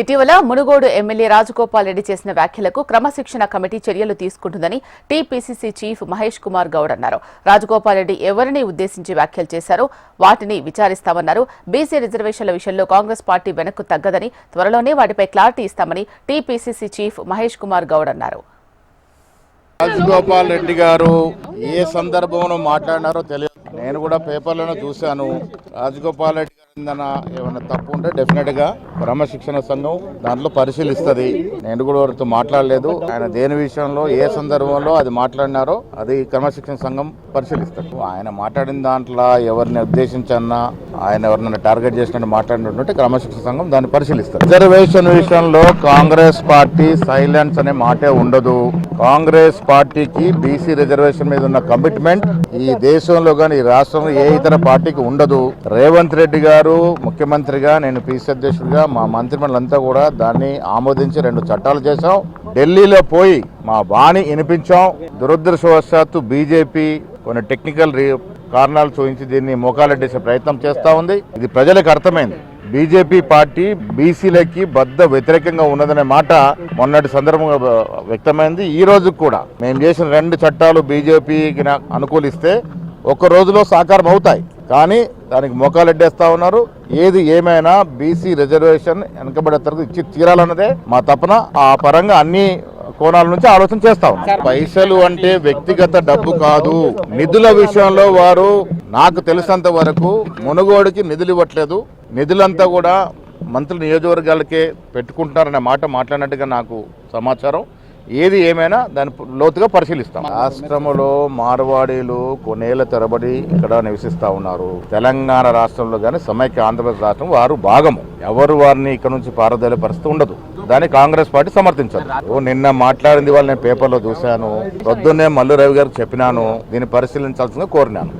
ఇటీవల మునుగోడు ఎమ్మెల్యే రాజగోపాల్ రెడ్డి చేసిన వ్యాఖ్యలకు క్రమశిక్షణ కమిటీ చర్యలు తీసుకుంటుందని టీపీసీసీ చీఫ్ మహేష్ కుమార్ గౌడ్ అన్నారు. రాజగోపాల్ రెడ్డి ఎవరిని ఉద్దేశించి వ్యాఖ్యలు చేశారో వాటిని విచారిస్తామన్నారు. బీసీ రిజర్వేషన్ల విషయంలో కాంగ్రెస్ పార్టీ వెనక్కు తగ్గదని, త్వరలోనే వాటిపై క్లారిటీ ఇస్తామని టీపీసీసీ చీఫ్ మహేష్ కుమార్ గౌడ్ అన్నారు. రాజగోపాల్ రెడ్డి గారు ఏ సందర్భంలో మాట్లాడినారో తెలియదు. నేను కూడా పేపర్లోనే చూశాను. రాజగోపాల్ రెడ్డి గారు ఏమైనా తప్పు ఉంటే డెఫినెట్ గా క్రమశిక్షణ సంఘం దాంట్లో పరిశీలిస్తుంది. నేను కూడా వారితో మాట్లాడలేదు. ఆయన దేని విషయంలో ఏ సందర్భంలో అది మాట్లాడినారో అది క్రమశిక్షణ సంఘం పరిశీలిస్తారు. ఆయన మాట్లాడిన దాంట్లో ఎవరిని ఉద్దేశించన్నా, ఆయన ఎవరినైనా టార్గెట్ చేసినట్టు మాట్లాడినట్టు క్రమశిక్షణ సంఘం దాన్ని పరిశీలిస్తారు. రిజర్వేషన్ విషయంలో కాంగ్రెస్ పార్టీ సైలెన్స్ అనే మాటే ఉండదు. కాంగ్రెస్ పార్టీకి బీసీ రిజర్వేషన్ మీద ఉన్న కమిట్మెంట్ ఈ దేశంలో గానీ ఈ రాష్ట్రంలో ఏ ఇతర పార్టీకి ఉండదు. రేవంత్ రెడ్డి గారు ముఖ్యమంత్రిగా, నేను పీసీ అధ్యక్షుడిగా, మా మంత్రిమండలంతా కూడా దాన్ని ఆమోదించి 2 చట్టాలు చేశాం. ఢిల్లీలో పోయి మా బాణి వినిపించాం. దురదృష్టవశాత్తు బీజేపీ కొన్ని టెక్నికల్ కారణాలు చూపించి దీన్ని మోకాలెట్టేసే ప్రయత్నం చేస్తా ఉంది. ఇది ప్రజలకు అర్థమైంది. బీజేపీ పార్టీ బీసీలకి బద్ద వ్యతిరేకంగా ఉన్నదనే మాట మొన్నటి సందర్భంగా వ్యక్తమైంది. ఈ రోజు కూడా మేము చేసిన 2 చట్టాలు బీజేపీకి అనుకూలిస్తే ఒక్క రోజులో సాకారం అవుతాయి. కానీ దానికి మోకాలెడ్డేస్తా ఉన్నారు. ఏది ఏమైనా బీసీ రిజర్వేషన్ వెనకబడే తరగతి ఇచ్చి తీరాలన్నదే మా తపన. ఆ పరంగా అన్ని కోణాల నుంచి ఆలోచన చేస్తా ఉన్నాం. పైసలు అంటే వ్యక్తిగత డబ్బు కాదు. నిధుల విషయంలో వారు నాకు తెలిసినంత వరకు మునుగోడుకి నిధులు ఇవ్వట్లేదు. నిధులంతా కూడా మంత్రుల నియోజకవర్గాలకే పెట్టుకుంటున్నారనే మాట మాట్లాడినట్టుగా నాకు సమాచారం. ఏది ఏమైనా దాన్ని లోతుగా పరిశీలిస్తాం. రాష్ట్రంలో మార్వాడీలు కొన్నేళ్ల తరబడి ఇక్కడ నివసిస్తా ఉన్నారు. తెలంగాణ రాష్ట్రంలో కానీ సమైక్య ఆంధ్రప్రదేశ్ రాష్ట్రం వారు భాగము. ఎవరు వారిని ఇక్కడ నుంచి పారదోలే పరిస్థితి ఉండదు. దాన్ని కాంగ్రెస్ పార్టీ సమర్థించదు. నిన్న మాట్లాడింది వాళ్ళు నేను పేపర్లో చూశాను. పొద్దున్నే మల్లు రవి గారికి చెప్పినాను. దీన్ని పరిశీలించాల్సిందిగా కోరినాను.